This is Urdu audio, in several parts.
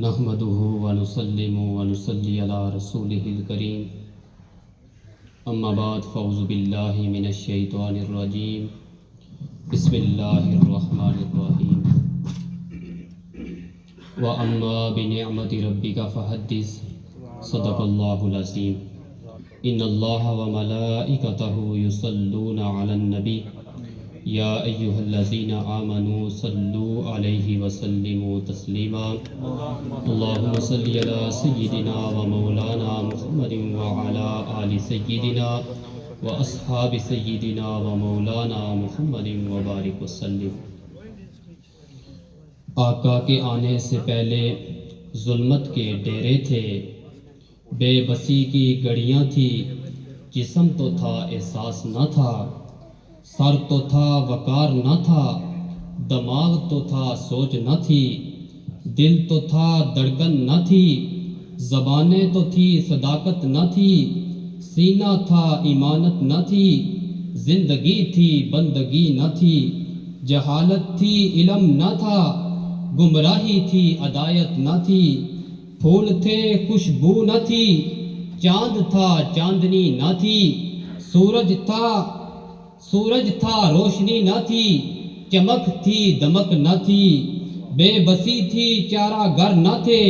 نحمده ونسلم ونصلي على رسوله الكريم اما بعد فاعوذ باللہ من الشیطان الرجیم بسم اللہ الرحمن الرحیم واما بنعمت ربک فحدث صدق اللہ العظیم ان اللہ وملائکتہ یصلون علی النبی یا ایہا الذین آمنوا صلوا علیہ وسلموا تسلیما اللہم صلی علی سیدنا ومولانا محمد وعلی آل سیدنا واصحاب سیدنا ومولانا محمد وبارک وسلم۔ آقا کے آنے سے پہلے ظلمت کے ڈیرے تھے، بے بسی کی گڑیاں تھی، جسم تو تھا احساس نہ تھا، سر تو تھا وقار نہ تھا، دماغ تو تھا سوچ نہ تھی، دل تو تھا دھڑکن نہ تھی، زبانیں تو تھی صداقت نہ تھی، سینہ تھا ایمانت نہ تھی، زندگی تھی بندگی نہ تھی، جہالت تھی علم نہ تھا، گمراہی تھی ہدایت نہ تھی، پھول تھے خوشبو نہ تھی، چاند تھا چاندنی نہ تھی، سورج تھا روشنی نہ تھی، چمک تھی دمک نہ تھی، بے بسی تھی چارہ گر نہ تھے،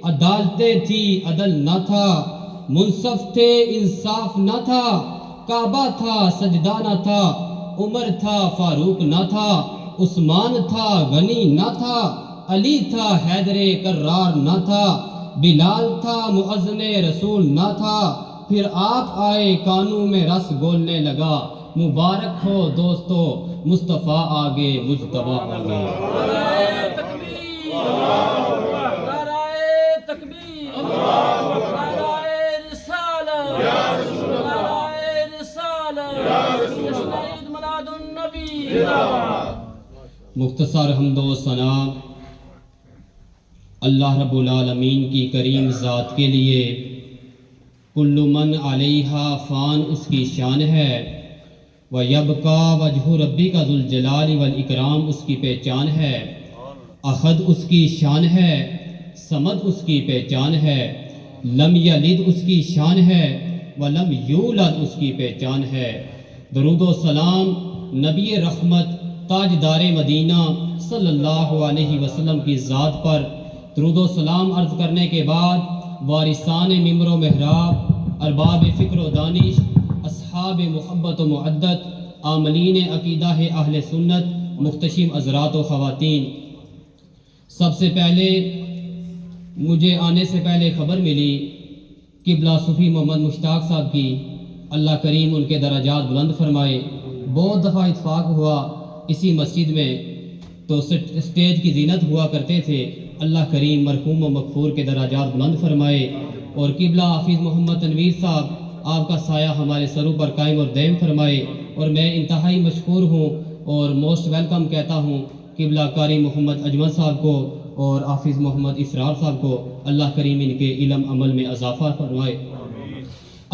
عدالتیں تھی عدل نہ تھا، منصف تھے انصاف نہ تھا، کعبہ تھا سجدہ نہ تھا، عمر تھا فاروق نہ تھا، عثمان تھا غنی نہ تھا، علی تھا حیدر کرار نہ تھا، بلال تھا مؤذن رسول نہ تھا، پھر آپ آئے کانوں میں رس گولنے لگا، مبارک ہو دوستو مصطفیٰ آگے مجتبیٰ آگے۔ نعرہ تکبیر، نعرہ تکبیر، نعرہ رسالت، نعرہ رسالت، جشن عید میلاد النبی۔ مختصر حمد و ثنا اللہ رب العالمین کی کریم ذات کے لیے۔ کل من علیہا فان اس کی شان ہے، وَيَبْقَى وَجْهُ رَبِّكَ ذُو الجلال والإکرام اس کی پہچان ہے، احد اس کی شان ہے، صمد اس کی پہچان ہے، لم یلد اس کی شان ہے، ولم یولد اس کی پہچان ہے۔ درود و سلام نبی رحمت تاجدار مدینہ صلی اللہ علیہ وسلم کی ذات پر درود و سلام عرض کرنے کے بعد وارثان ممبر و محراب، ارباب فکر و دانش، اصحاب محبت و معدت، عاملین عقیدہ اہل سنت، محتشم حضرات و خواتین، سب سے پہلے مجھے آنے سے پہلے خبر ملی قبلہ صوفی محمد مشتاق صاحب کی، اللہ کریم ان کے درجات بلند فرمائے۔ بہت دفعہ اتفاق ہوا اسی مسجد میں تو اسٹیج کی زینت ہوا کرتے تھے، اللہ کریم مرحوم و مغفور کے درجات بلند فرمائے، اور قبلہ حافظ محمد تنویر صاحب آپ کا سایہ ہمارے سروں پر قائم اور دائم فرمائے۔ اور میں انتہائی مشکور ہوں اور موسٹ ویلکم کہتا ہوں قبلہ قاری محمد اجمل صاحب کو اور حافظ محمد اسرار صاحب کو، اللہ کریم ان کے علم عمل میں اضافہ فرمائے۔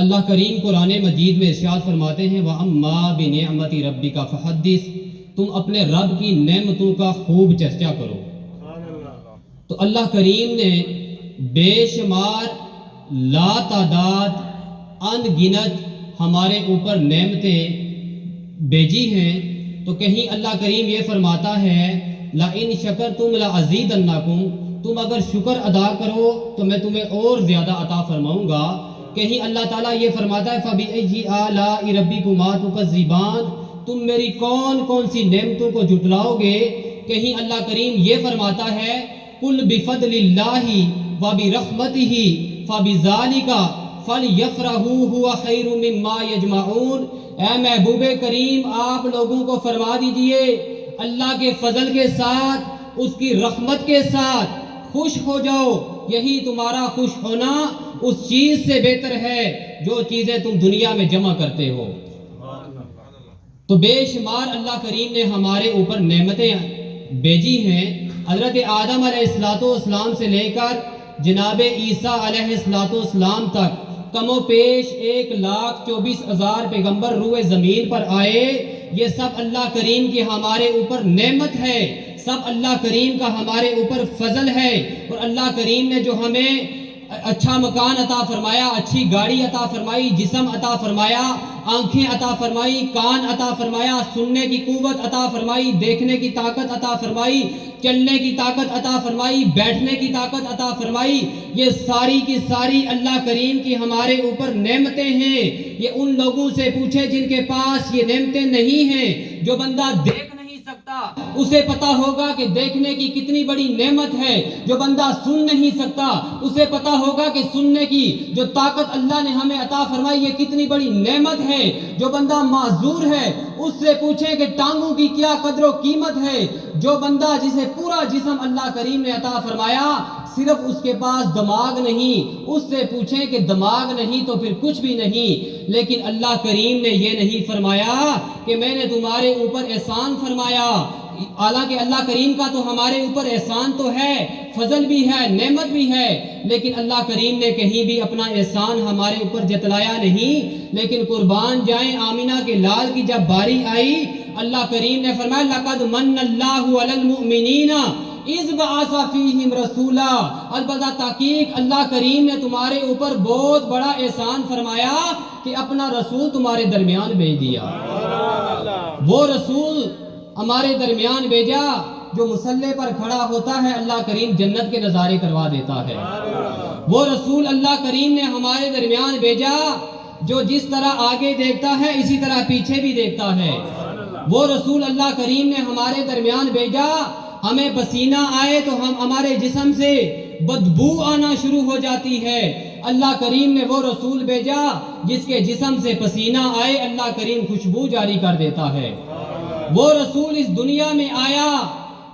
اللہ کریم قرآن مجید میں ارشاد فرماتے ہیں وَأَمَّا بِنِعْمَتِ رَبِّكَ فَحَدِّثْ، تم اپنے رب کی نعمتوں کا خوب چرچا کرو۔ تو اللہ کریم نے بے شمار لا تعداد ان گنت ہمارے اوپر نعمتیں بھیجی ہیں، تو کہیں اللہ کریم یہ فرماتا ہے لَإِن شَكَرْتُمْ لَأَزِيدَنَّكُمْ، تم اگر شکر ادا کرو تو میں تمہیں اور زیادہ عطا فرماؤں گا۔ کہیں اللہ تعالیٰ یہ فرماتا ہے فَبِأَيِّ آلَاءِ رَبِّكُمَا تُكَذِّبَانِ، تم میری کون کون سی نعمتوں کو جھٹلاؤ گے۔ کہیں اللہ کریم یہ فرماتا ہے قُلْ بِفَضْلِ اللَّهِ وَبِرَحْمَتِهِ فَبِذَلِكَ فَلْيَفْرَحُوا هُوَ خَيْرٌ مِّمَّا يَجْمَعُونَ، اے محبوب کریم آپ لوگوں کو فرما دیجئے اللہ کے فضل کے ساتھ، اس کی رحمت کے ساتھ خوش ہو جاؤ، یہی تمہارا خوش ہونا اس چیز سے بہتر ہے جو چیزیں تم دنیا میں جمع کرتے ہو۔ تو بے شمار اللہ کریم نے ہمارے اوپر نعمتیں بھیجی ہیں، حضرت آدم علیہ السلام سے لے کر جناب عیسیٰ علیہ السلام تک کم و پیش 1,24,000 پیغمبر روئے زمین پر آئے، یہ سب اللہ کریم کی ہمارے اوپر نعمت ہے۔ سب اللہ کریم کا ہمارے اوپر فضل ہے، اور اللہ کریم نے جو ہمیں اچھا مکان عطا فرمایا، اچھی گاڑی عطا فرمائی، جسم عطا فرمایا، آنکھیں عطا فرمائی، کان عطا فرمایا، سننے کی قوت عطا فرمائی، دیکھنے کی طاقت عطا فرمائی، چلنے کی طاقت عطا فرمائی، بیٹھنے کی طاقت عطا فرمائی، یہ ساری کی ساری اللہ کریم کی ہمارے اوپر نعمتیں ہیں۔ یہ ان لوگوں سے پوچھے جن کے پاس یہ نعمتیں نہیں ہیں۔ جو بندہ دیکھ نہیں سکتا اسے پتا ہوگا کہ دیکھنے کی کتنی بڑی نعمت ہے۔ جو بندہ سن نہیں سکتا اسے پتا ہوگا کہ سننے کی جو طاقت اللہ نے ہمیں عطا فرمائی یہ کتنی بڑی نعمت ہے۔ جو بندہ معذور ہے اس سے پوچھیں کہ ٹانگوں کی کیا قدر و قیمت ہے۔ جو بندہ جسے پورا جسم اللہ کریم نے عطا فرمایا صرف اس کے پاس دماغ نہیں، اس سے پوچھیں کہ دماغ نہیں تو پھر کچھ بھی نہیں۔ لیکن اللہ کریم نے یہ نہیں فرمایا کہ میں نے تمہارے اوپر احسان فرمایا، حالانکہ اللہ کریم کا تو ہمارے اوپر احسان تو ہے، فضل بھی ہے، نعمت بھی ہے، لیکن اللہ کریم نے کہیں بھی اپنا احسان ہمارے اوپر جتلایا نہیں۔ لیکن قربان جائیں آمینہ کے لال کی جب باری آئی اللہ کریم نے فرمایا لَقَدْ مَنَّ اللَّهُ عَلَى الْمُؤْمِنِينَ اِذْ بَعَثَ فِيهِمْ رَسُولًا، البتہ تحقیق اللہ کریم نے تمہارے اوپر بہت بڑا احسان فرمایا کہ اپنا رسول تمہارے درمیان بھیج دیا۔ وہ رسول ہمارے درمیان بھیجا جو مسلح پر کھڑا ہوتا ہے اللہ کریم جنت کے نظارے کروا دیتا ہے۔ وہ رسول اللہ کریم نے ہمارے درمیان بھیجا جو جس طرح آگے دیکھتا ہے اسی طرح پیچھے بھی دیکھتا ہے۔ وہ رسول اللہ کریم نے ہمارے درمیان بھیجا ہمیں پسینہ آئے تو ہمارے جسم سے بدبو آنا شروع ہو جاتی ہے۔ اللہ کریم نے وہ رسول بھیجا جس کے جسم سے پسینہ آئے اللہ کریم خوشبو جاری کر دیتا ہے۔ وہ رسول اس دنیا میں آیا،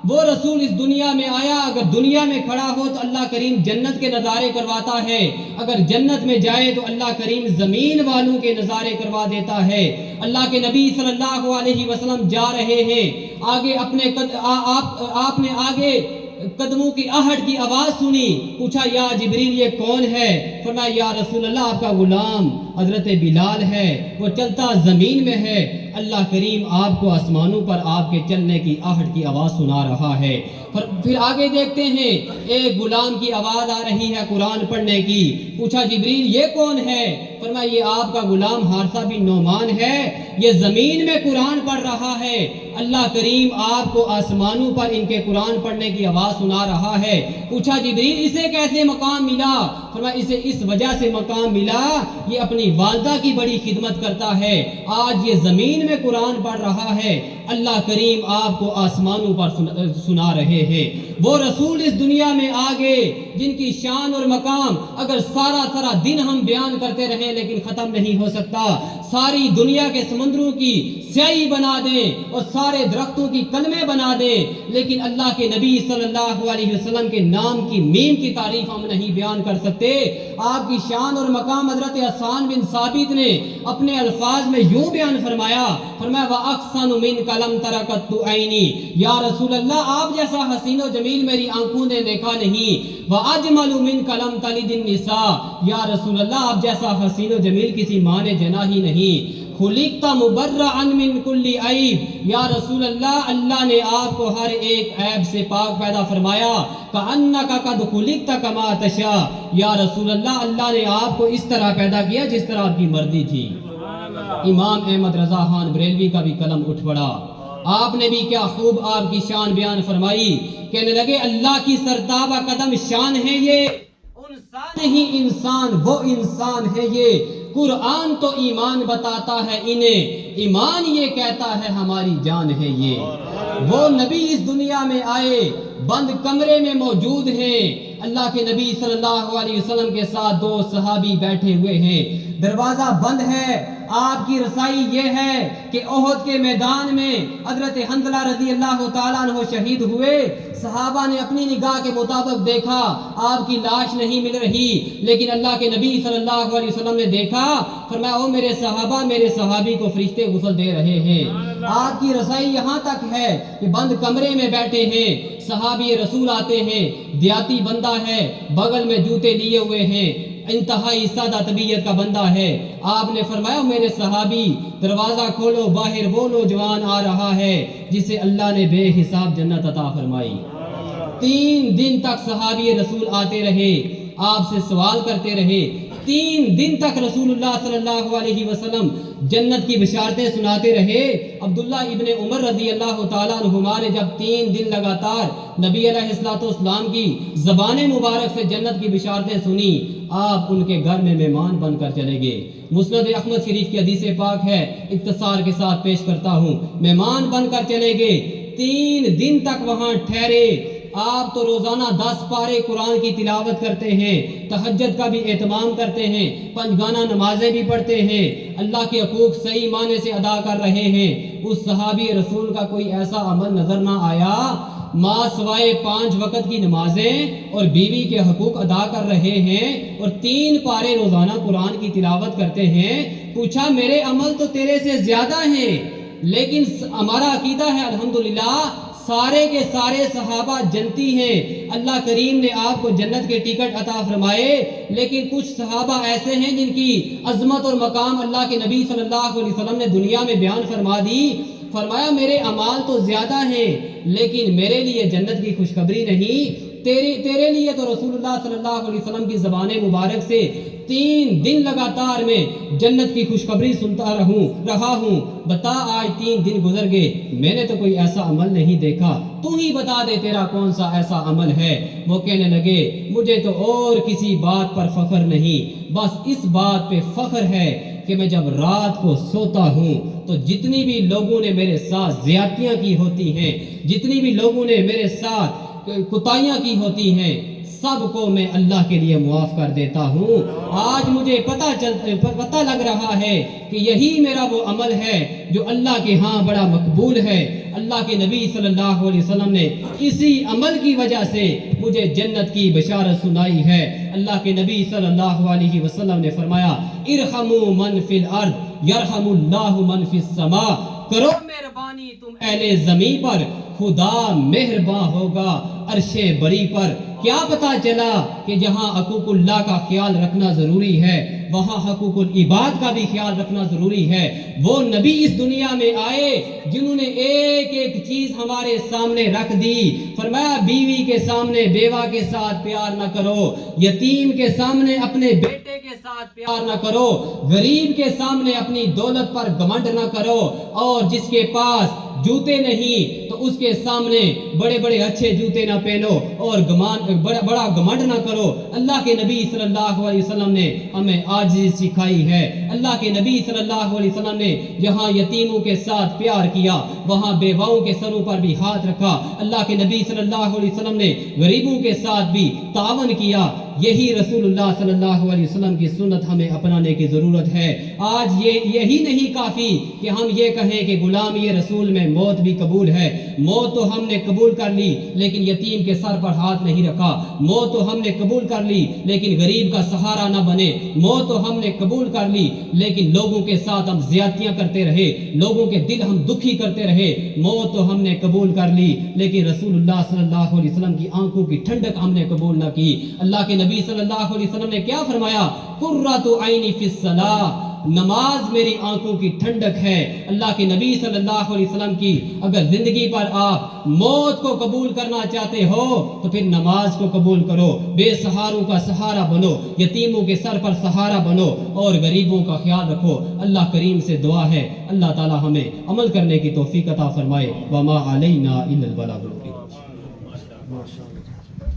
وہ رسول اس دنیا میں آیا، اگر دنیا میں کھڑا ہو تو اللہ کریم جنت کے نظارے کرواتا ہے، اگر جنت میں جائے تو اللہ کریم زمین والوں کے نظارے کروا دیتا ہے۔ اللہ کے نبی صلی اللہ علیہ وسلم جا رہے ہیں، آگے اپنے آپ نے آگے قدموں کی آہٹ کی آواز سنی، پوچھا یا جبریل یہ کون ہے؟ فرمایا یا رسول اللہ آپ کا غلام حضرت بلال ہے، وہ چلتا زمین میں ہے۔ اللہ کریم آپ کو آسمانوں پر آپ کے چلنے کی آہٹ کی آواز سنا رہا ہے۔ پھر آگے دیکھتے ہیں ایک غلام کی آواز آ رہی ہے قرآن پڑھنے کی، پوچھا جبریل یہ کون ہے؟ فرمایا یہ آپ کا غلام حارثہ بن نعمان ہے، یہ زمین میں قرآن پڑھ رہا ہے۔ اللہ کریم آپ کو آسمانوں پر ان کے قرآن پڑھنے کی آواز سنا رہا ہے۔ پوچھا جبریل اسے کیسے مقام ملا؟ فرمایا اسے اس وجہ سے مقام ملا یہ اپنی والدہ کی بڑی خدمت کرتا ہے، آج یہ زمین میں قرآن پڑھ رہا ہے۔ اللہ کریم آپ کو آسمانوں پر سنا رہے ہیں۔ وہ رسول اس دنیا میں آگے جن کی شان اور مقام اگر سارا دن ہم بیان کرتے رہیں لیکن ختم نہیں ہو سکتا، ساری دنیا کے سمندروں کی سیاہی بنا دیں اور سارے درختوں کی کلمے بنا دیں، لیکن اللہ کے نبی صلی اللہ علیہ وسلم کے نام کی میم کی تعریف ہم نہیں بیان کر سکتے۔ آپ کی شان اور مقام حضرت حسان بن ثابت نے اپنے الفاظ میں یوں بیان فرمایا وَأَحْسَنُ مِنْكَ لَمْ تَرَ قَطُّ عَيْنِي، یا رسول اللہ آپ جیسا حسین و جمیل میری آنکھوں نے دیکھا نہیں۔ وَأَجْمَلُ مِنْكَ لَمْ تَلِدِ النِّسَاء، یا رسول اللہ آپ جیسا حسین و جمیل کسی ماں نے جنا ہی نہیں۔ خُلِقْتَ مُبَرَّأً مِنْ كُلِّ عَيْبٍ، یا رسول اللہ اللہ نے آپ کو ہر ایک عیب سے پاک پیدا فرمایا۔ كَأَنَّكَ قَدْ خُلِقْتَ كَمَا تَشَاءُ، یا رسول اللہ اللہ نے آپ کو اس طرح پیدا کیا جس طرح آپ کی مرضی تھی۔ امام احمد رضا خان بریلوی کا بھی قلم اٹھ پڑا، آپ نے بھی کیا خوب آپ کی شان بیان فرمائی، کہنے لگے اللہ کی سرتابہ قدم شان ہے یہ، انسان نہیں انسان وہ انسان ہے یہ، قرآن تو ایمان بتاتا ہے انہیں، ایمان یہ کہتا ہے ہماری جان ہے یہ۔ وہ نبی اس دنیا میں آئے بند کمرے میں موجود ہیں، اللہ کے نبی صلی اللہ علیہ وسلم کے ساتھ دو صحابی بیٹھے ہوئے ہیں، دروازہ بند ہے۔ آپ کی رسائی یہ ہے کہ احد کے میدان میں حضرت حنظلہ رضی اللہ تعالیٰ عنہ شہید ہوئے، صحابہ نے اپنی نگاہ کے مطابق دیکھا آپ کی لاش نہیں مل رہی، لیکن اللہ کے نبی صلی اللہ علیہ وسلم نے دیکھا، فرمایا او میرے صحابہ میرے صحابی کو فرشتے غسل دے رہے ہیں۔ آپ کی رسائی یہاں تک ہے کہ بند کمرے میں بیٹھے ہیں، صحابی رسول آتے ہیں، دیاتی بندہ ہے، بغل میں جوتے لیے ہوئے ہیں، انتہائی سادہ طبیعت کا بندہ ہے. آپ نے فرمایا میرے صحابی دروازہ کھولو باہر وہ نوجوان آ رہا ہے جسے اللہ نے بے حساب جنت عطا فرمائی. 3 دن تک صحابی رسول آتے رہے, آپ سے سوال کرتے رہے. 3 دن تک رسول اللہ صلی اللہ علیہ وسلم جنت کی بشارتیں سناتے رہے. عبداللہ ابن عمر رضی اللہ تعالیٰ عنہما نے جب 3 دن لگاتار نبی علیہ السلام کی زبان مبارک سے جنت کی بشارتیں سنی, آپ ان کے گھر میں مہمان بن کر چلے گئے. مسند احمد شریف کی حدیث پاک ہے, اختصار کے ساتھ پیش کرتا ہوں. مہمان بن کر چلے گئے, 3 دن تک وہاں ٹھہرے. آپ تو روزانہ 10 پارے قرآن کی تلاوت کرتے ہیں, تہجد کا بھی اہتمام کرتے ہیں, 5 گانا نمازیں بھی پڑھتے ہیں, اللہ کے حقوق صحیح معنی سے ادا کر رہے ہیں. اس صحابی رسول کا کوئی ایسا عمل نظر نہ آیا ماں سوائے 5 وقت کی نمازیں اور بیوی کے حقوق ادا کر رہے ہیں اور 3 پارے روزانہ قرآن کی تلاوت کرتے ہیں. پوچھا میرے عمل تو تیرے سے زیادہ ہیں, لیکن ہمارا عقیدہ ہے الحمدللہ سارے کے سارے صحابہ جنتی ہیں. اللہ کریم نے آپ کو جنت کے ٹکٹ عطا فرمائے, لیکن کچھ صحابہ ایسے ہیں جن کی عظمت اور مقام اللہ کے نبی صلی اللہ علیہ وسلم نے دنیا میں بیان فرما دی. فرمایا میرے اعمال تو زیادہ ہیں لیکن میرے لیے جنت کی خوشخبری نہیں, تیرے لیے تو رسول اللہ صلی اللہ علیہ وسلم کی زبان مبارک سے 3 دن لگاتار میں جنت کی خوشخبری سنتا رہا ہوں. بتا آج 3 دن گزر گئے, میں نے تو کوئی ایسا عمل نہیں دیکھا, تو ہی بتا دے تیرا کون سا ایسا عمل ہے. وہ کہنے لگے مجھے تو اور کسی بات پر فخر نہیں, بس اس بات پہ فخر ہے کہ میں جب رات کو سوتا ہوں تو جتنی بھی لوگوں نے میرے ساتھ زیادتیاں کی ہوتی ہیں, جتنی بھی لوگوں نے میرے ساتھ کوتاہیاں کی ہوتی ہیں, سب کو میں اللہ کے لیے معاف کر دیتا ہوں. آج مجھے پتہ لگ رہا ہے کہ یہی میرا وہ عمل ہے جو اللہ کے ہاں بڑا مقبول ہے. اللہ کے نبی صلی اللہ علیہ وسلم نے اسی عمل کی وجہ سے مجھے جنت کی بشارت سنائی ہے. اللہ کے نبی صلی اللہ علیہ وسلم نے فرمایا ارحموا من فی الارض یرحم اللہ من فی السماء, کرو مہربانی تم اہل زمین پر, خدا مہربان ہوگا عرش بری پر. کیا پتا چلا کہ جہاں حقوق اللہ کا خیال رکھنا ضروری ہے وہاں حقوق العباد کا بھی خیال رکھنا ضروری ہے. وہ نبی اس دنیا میں آئے جنہوں نے ایک ایک چیز ہمارے سامنے رکھ دی. فرمایا بیوی کے سامنے بیوہ کے ساتھ پیار نہ کرو, یتیم کے سامنے اپنے بیٹے کے ساتھ پیار نہ کرو, غریب کے سامنے اپنی دولت پر گھمنڈ نہ کرو, اور جس کے پاس جوتے نہیں تو اس کے سامنے بڑے بڑے اچھے جوتے نہ پہنو اور بڑا گھمنڈ نہ کرو. اللہ کے نبی صلی اللہ علیہ وسلم نے ہمیں عاجزی سکھائی ہے. اللہ کے نبی صلی اللہ علیہ وسلم نے جہاں یتیموں کے ساتھ پیار کیا وہاں بیواؤں کے سروں پر بھی ہاتھ رکھا. اللہ کے نبی صلی اللہ علیہ وسلم نے غریبوں کے ساتھ بھی تعاون کیا. یہی رسول اللہ صلی اللہ علیہ وسلم کی سنت ہمیں اپنانے کی ضرورت ہے. آج یہی نہیں کافی کہ ہم یہ کہیں کہ غلامی رسول میں موت بھی قبول ہے. موت تو ہم نے قبول کر لی لیکن یتیم کے سر پر ہاتھ نہیں رکھا. موت تو ہم نے قبول کر لی لیکن غریب کا سہارا نہ بنے. موت تو ہم نے قبول کر لی لیکن لوگوں کے ساتھ ہم زیادتیاں کرتے رہے, لوگوں کے دل ہم دکھی کرتے رہے. موت تو ہم نے قبول کر لی لیکن رسول اللہ صلی اللہ علیہ وسلم کی آنکھوں کی ٹھنڈک ہم نے قبول نہ کی. اللہ کے نبی صلی اللہ علیہ وسلم نے کیا فرمایا, قرۃ عینی فی الصلاۃ, نماز میری آنکھوں کی ٹھنڈک ہے. اللہ کے نبی صلی اللہ علیہ وسلم کی اگر زندگی پر آپ موت کو قبول کرنا چاہتے ہو تو پھر نماز کو قبول کرو, بے سہاروں کا سہارا بنو, یتیموں کے سر پر سہارا بنو اور غریبوں کا خیال رکھو. اللہ کریم سے دعا ہے اللہ تعالی ہمیں عمل کرنے کی توفیق عطا فرمائے. وما علینا الا البلاغ المبین.